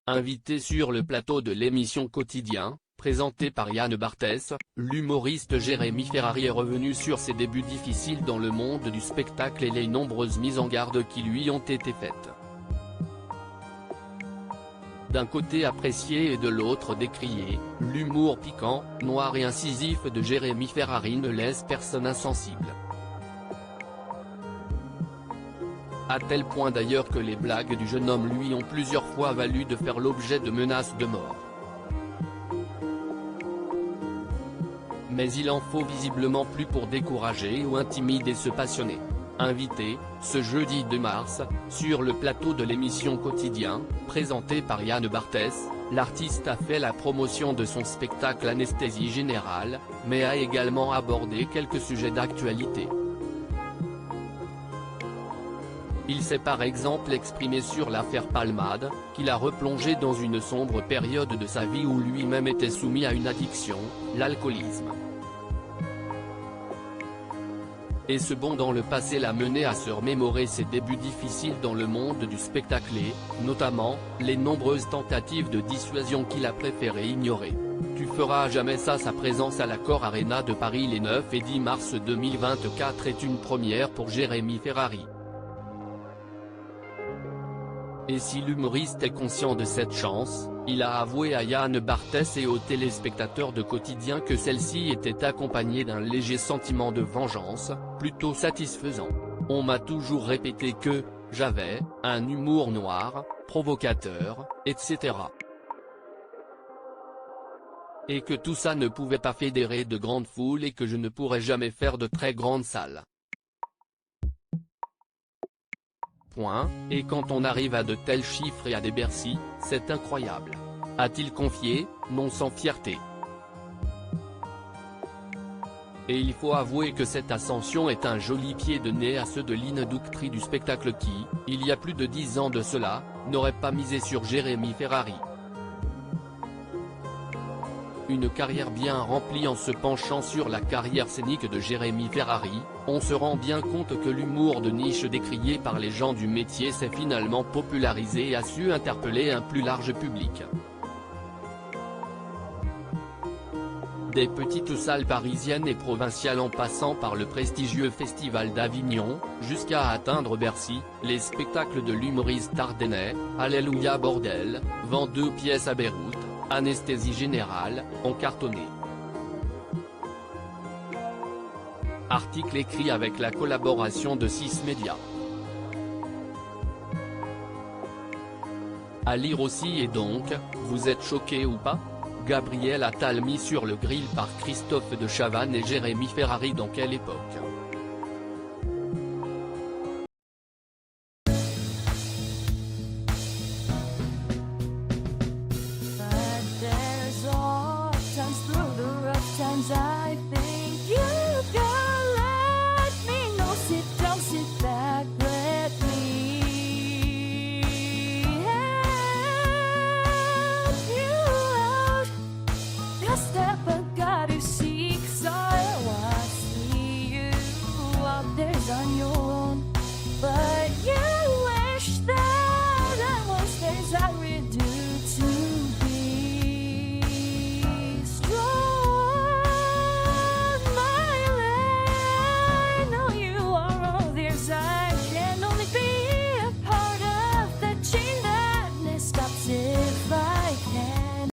Invité sur le plateau de l'émission Quotidien, présenté par Yann Barthès, l'humoriste Jérémy Ferrari est revenu sur ses débuts difficiles dans le monde du spectacle et les nombreuses mises en garde qui lui ont été faites. D'un côté apprécié et de l'autre décrié, l'humour piquant, noir et incisif de Jérémy Ferrari ne laisse personne insensible. À tel point d'ailleurs que les blagues du jeune homme lui ont plusieurs fois valu de faire l'objet de menaces de mort. Mais il en faut visiblement plus pour décourager ou intimider ce passionné. Invité, ce jeudi 2 mars, sur le plateau de l'émission Quotidien, présenté par Yann Barthès, l'artiste a fait la promotion de son spectacle Anesthésie Générale, mais a également abordé quelques sujets d'actualité. Il s'est par exemple exprimé sur l'affaire Palmade, qu'il a replongé dans une sombre période de sa vie où lui-même était soumis à une addiction, l'alcoolisme. Et ce bond dans le passé l'a mené à se remémorer ses débuts difficiles dans le monde du spectacle et, notamment, les nombreuses tentatives de dissuasion qu'il a préféré ignorer. Tu feras jamais ça. Sa présence à l'Accor Arena de Paris les 9 et 10 mars 2024 est une première pour Jérémy Ferrari. Et si l'humoriste est conscient de cette chance, il a avoué à Yann Barthès et aux téléspectateurs de Quotidien que celle-ci était accompagnée d'un léger sentiment de vengeance, plutôt satisfaisant. On m'a toujours répété que j'avais un humour noir, provocateur, etc. Et que tout ça ne pouvait pas fédérer de grandes foules et que je ne pourrais jamais faire de très grandes salles. Et quand on arrive à de tels chiffres et à des Bercy, c'est incroyable. A-t-il confié, non sans fierté. Et il faut avouer que cette ascension est un joli pied de nez à ceux de l'industrie du spectacle qui, il y a plus de 10 ans de cela, n'auraient pas misé sur Jérémy Ferrari. Une carrière bien remplie. En se penchant sur la carrière scénique de Jérémy Ferrari, on se rend bien compte que l'humour de niche décrié par les gens du métier s'est finalement popularisé et a su interpeller un plus large public. Des petites salles parisiennes et provinciales en passant par le prestigieux Festival d'Avignon, jusqu'à atteindre Bercy, les spectacles de l'humoriste ardennais, Alléluia Bordel, vend 2 pièces à Beyrouth, Anesthésie Générale, ont cartonné. Article écrit avec la collaboration de 6 médias. À lire aussi. Et donc, vous êtes choqué ou pas? Gabriel Attal mis sur le grill par Christophe de Chavannes et Jérémy Ferrari. Dans quelle époque?